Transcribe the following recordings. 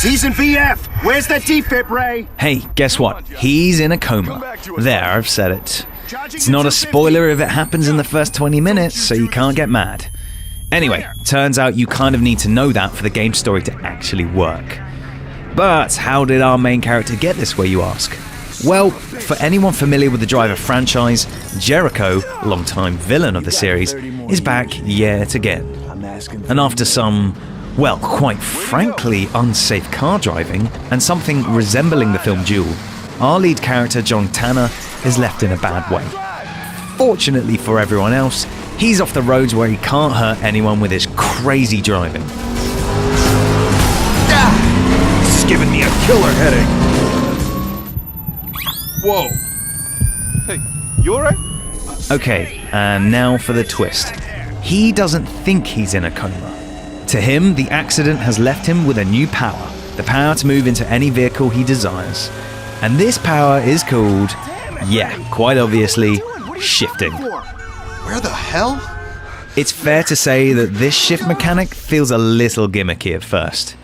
Season VF, where's the defib, Ray? Hey, guess what? He's in a coma. There, I've said it. It's not a spoiler if it happens in the first 20 minutes, so you can't get mad. Anyway, turns out you kind of need to know that for the game story to actually work. But how did our main character get this way, you ask? Well, for anyone familiar with the Driver franchise, Jericho, longtime villain of the series, is back yet again. And after some, well, quite frankly, unsafe car driving and something resembling the film Duel, our lead character, John Tanner, is left in a bad way. Fortunately for everyone else, he's off the roads where he can't hurt anyone with his crazy driving. This is giving me a killer headache. Whoa. Hey, you alright? Okay, and now for the twist. He doesn't think he's in a coma. To him, the accident has left him with a new power, the power to move into any vehicle he desires. And this power is called, yeah, quite obviously, shifting. Where the hell? It's fair to say that this shift mechanic feels a little gimmicky at first.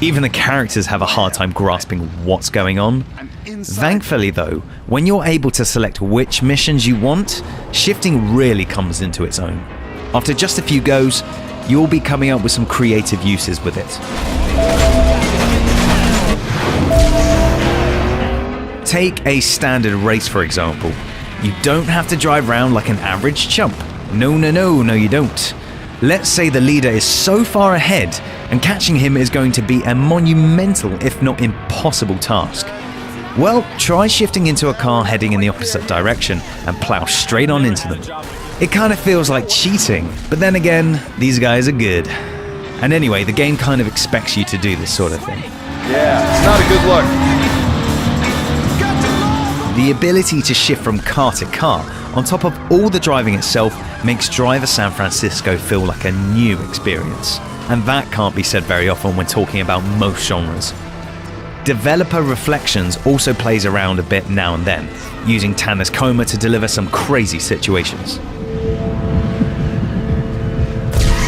Even the characters have a hard time grasping what's going on. Thankfully though, when you're able to select which missions you want, shifting really comes into its own. After just a few goes, you'll be coming up with some creative uses with it. Take a standard race for example. You don't have to drive around like an average chump. No you don't. Let's say the leader is so far ahead and catching him is going to be a monumental, if not impossible task. Well, try shifting into a car heading in the opposite direction and plow straight on into them. It kind of feels like cheating, but then again, these guys are good. And anyway, the game kind of expects you to do this sort of thing. Yeah, it's not a good look. The ability to shift from car to car, on top of all the driving itself, makes Driver San Francisco feel like a new experience. And that can't be said very often when talking about most genres. Developer Reflections also plays around a bit now and then, using Tanner's coma to deliver some crazy situations.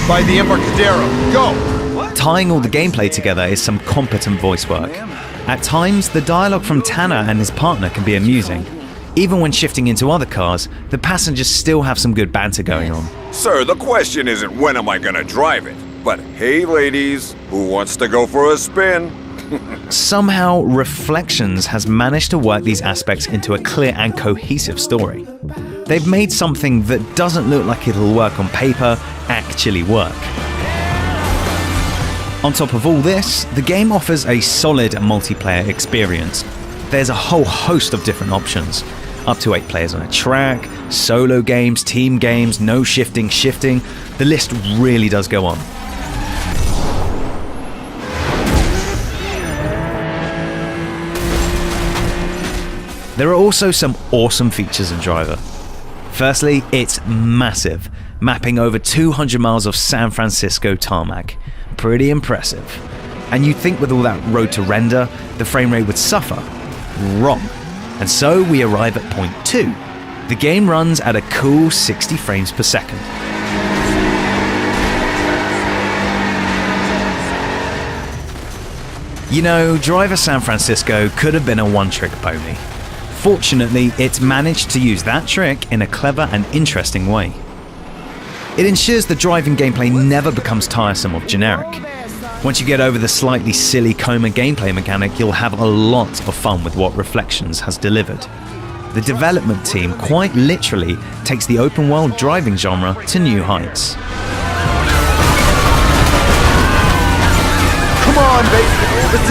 By the Embarcadero, go! Tying all the gameplay together is some competent voice work. At times, the dialogue from Tanner and his partner can be amusing. Even when shifting into other cars, the passengers still have some good banter going on. Sir, the question isn't when am I gonna drive it, but hey ladies, who wants to go for a spin? Somehow, Reflections has managed to work these aspects into a clear and cohesive story. They've made something that doesn't look like it'll work on paper actually work. On top of all this, the game offers a solid multiplayer experience. There's a whole host of different options. Up to 8 players on a track, solo games, team games, no shifting, the list really does go on. There are also some awesome features in Driver. Firstly, it's massive, mapping over 200 miles of San Francisco tarmac. Pretty impressive. And you'd think with all that road to render, the frame rate would suffer. Wrong. And so we arrive at point 2. The game runs at a cool 60 frames per second. You know, Driver San Francisco could have been a one-trick pony. Fortunately, it's managed to use that trick in a clever and interesting way. It ensures the driving gameplay never becomes tiresome or generic. Once you get over the slightly silly coma gameplay mechanic, you'll have a lot of fun with what Reflections has delivered. The development team quite literally takes the open world driving genre to new heights. Come on, baby! The